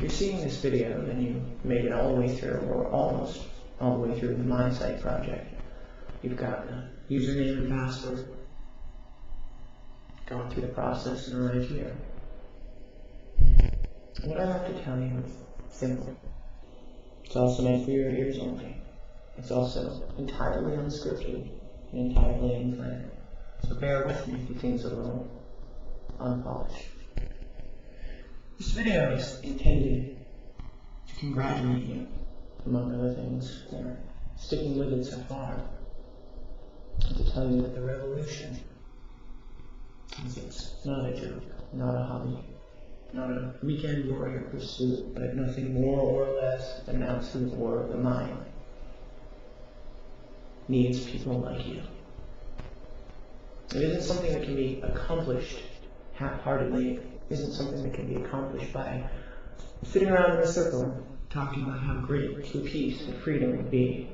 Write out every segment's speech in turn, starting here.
you're seeing this video, then you made it all the way through, or almost all the way through the MindSight Project. You've got the username and password, going through the process, and arrived here. And what I have to tell you is simple. It's also meant for your ears only. It's also entirely unscripted and entirely unplanned. So bear with me if it seems a little unpolished. This video is intended to congratulate you, among other things, for sticking with it so far, and to tell you that the revolution is not a joke, not a hobby, not a weekend warrior pursuit, but nothing more or less than an absolute war of the mind. Needs people like you. It isn't something that can be accomplished half-heartedly. It isn't something that can be accomplished by sitting around in a circle talking about how great true peace and freedom would be.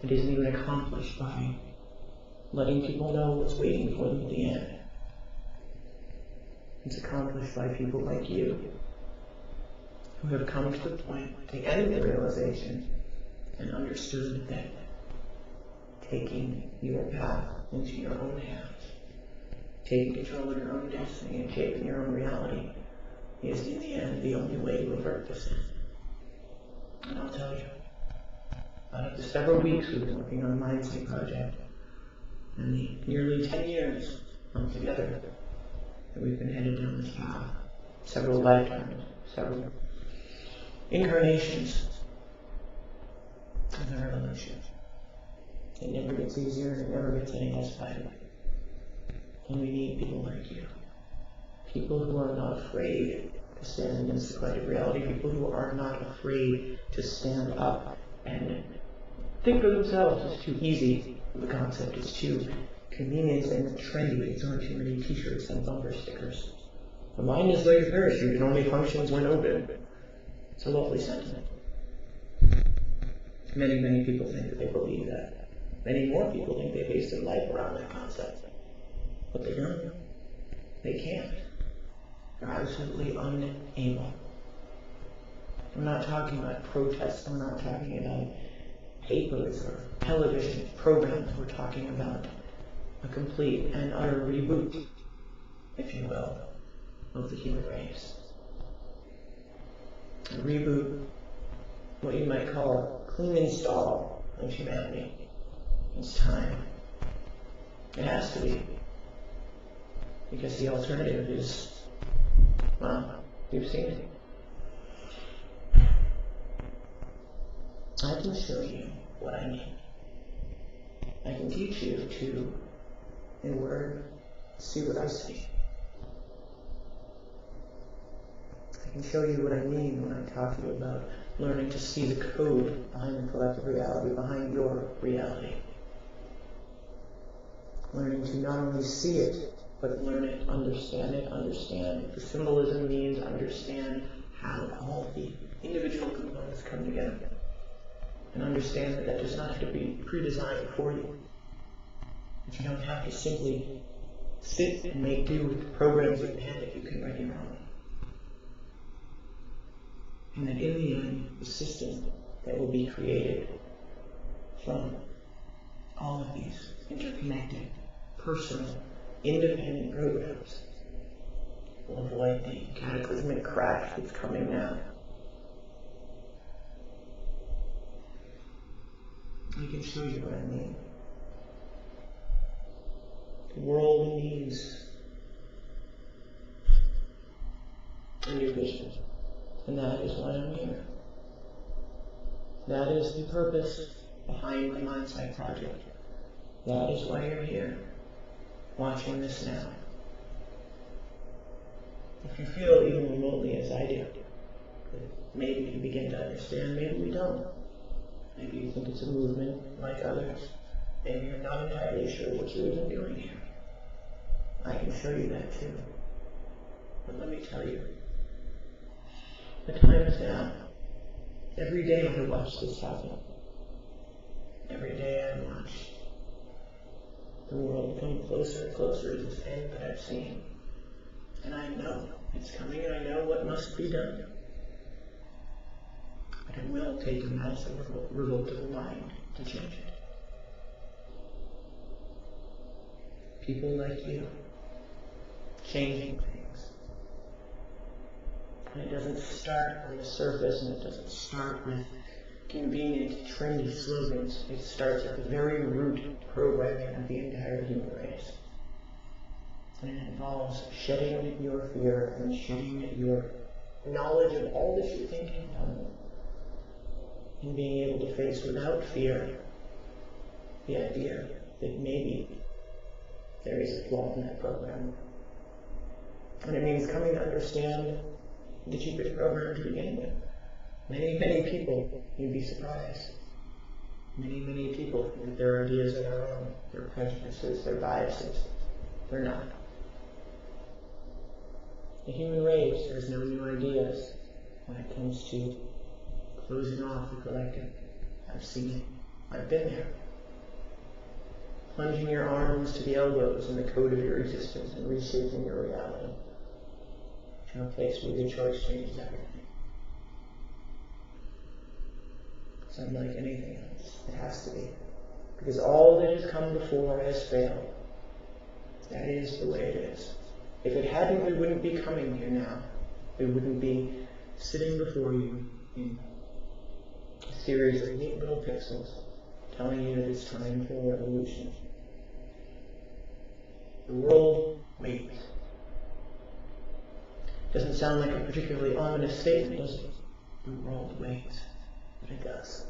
It isn't even accomplished by letting people know what's waiting for them at the end. It's accomplished by people like you, who have come to the point, the end of the realization, and understood that taking your path into your own hands, taking control of your own destiny and shaping your own reality is in the end the only way to avert this. And I'll tell you, out of the several weeks we've been working on the MindSight Project, and the nearly 10 years together that we've been headed down this path, several lifetimes, several incarnations of the revolution. It never gets easier, and it never gets any less vital. And we need people like you. People who are not afraid to stand against the collective reality. People who are not afraid to stand up and think for themselves. It's too easy of a concept. It's too convenient and trendy. It's on too many t-shirts and bumper stickers. The mind is like a parachute. It only functions when open. It's a lovely sentiment. Many people think that they believe that. Many more people think they base their life around that concept. But they don't. They can't. They're absolutely unable. We're not talking about protests. We're not talking about papers or television programs. We're talking about a complete and utter reboot, if you will, of the human race. A reboot, what you might call a clean install of humanity. It's time. It has to be. Because the alternative is, well, you've seen it. I can show you what I mean. I can teach you to, in word, see what I see. I can show you what I mean when I talk to you about learning to see the code behind the collective reality, behind your reality. Learning to not only see it, but learn it, understand the symbolism means, understand how all the individual components come together. And understand that that does not have to be pre-designed for you. That you don't have to simply sit and make do with the programs in hand that you can write your own. And that in the end, the system that will be created from all of these interconnected, personal, independent programs will avoid the cataclysmic crash that's coming now. I can show you what I mean. The world needs a new vision, and that is why I'm here. That is the purpose behind the MindSight Project. That is why you're here, watching this now. If you feel even remotely as I do, that maybe you begin to understand, maybe we don't. Maybe you think it's a movement like others. Maybe you're not entirely sure what you're even doing here. I can show you that too. But let me tell you, the time is now. Every day I watch this happen. Every day I watch the world come closer and closer to this end that I've seen. And I know it's coming, and I know what must be done. It will take a massive revolt of the mind to change it. People like you, changing things. And it doesn't start on the surface, and it doesn't start with convenient, trendy slogans. It starts at the very root programming of the entire human race. And it involves shedding your fear and shedding your knowledge of all that you think you've done, and being able to face without fear the idea that maybe there is a flaw in that program. And it means coming to understand that you've been programmed to begin with. Many, many people, you'd be surprised. Many, many people think their ideas are their own, their prejudices, their biases. They're not. The human race has no new ideas when it comes to closing off the collective. I've seen it. I've been there. Plunging your arms to the elbows in the code of your existence and reshaping your reality to a place where your choice changes everything. It's unlike anything else. It has to be. Because all that has come before has failed. That is the way it is. If it hadn't, we wouldn't be coming here now. We wouldn't be sitting before you in a series of neat little pixels telling you that it's time for a revolution. The world waits. Doesn't sound like a particularly ominous statement, does it? The world waits, but it does.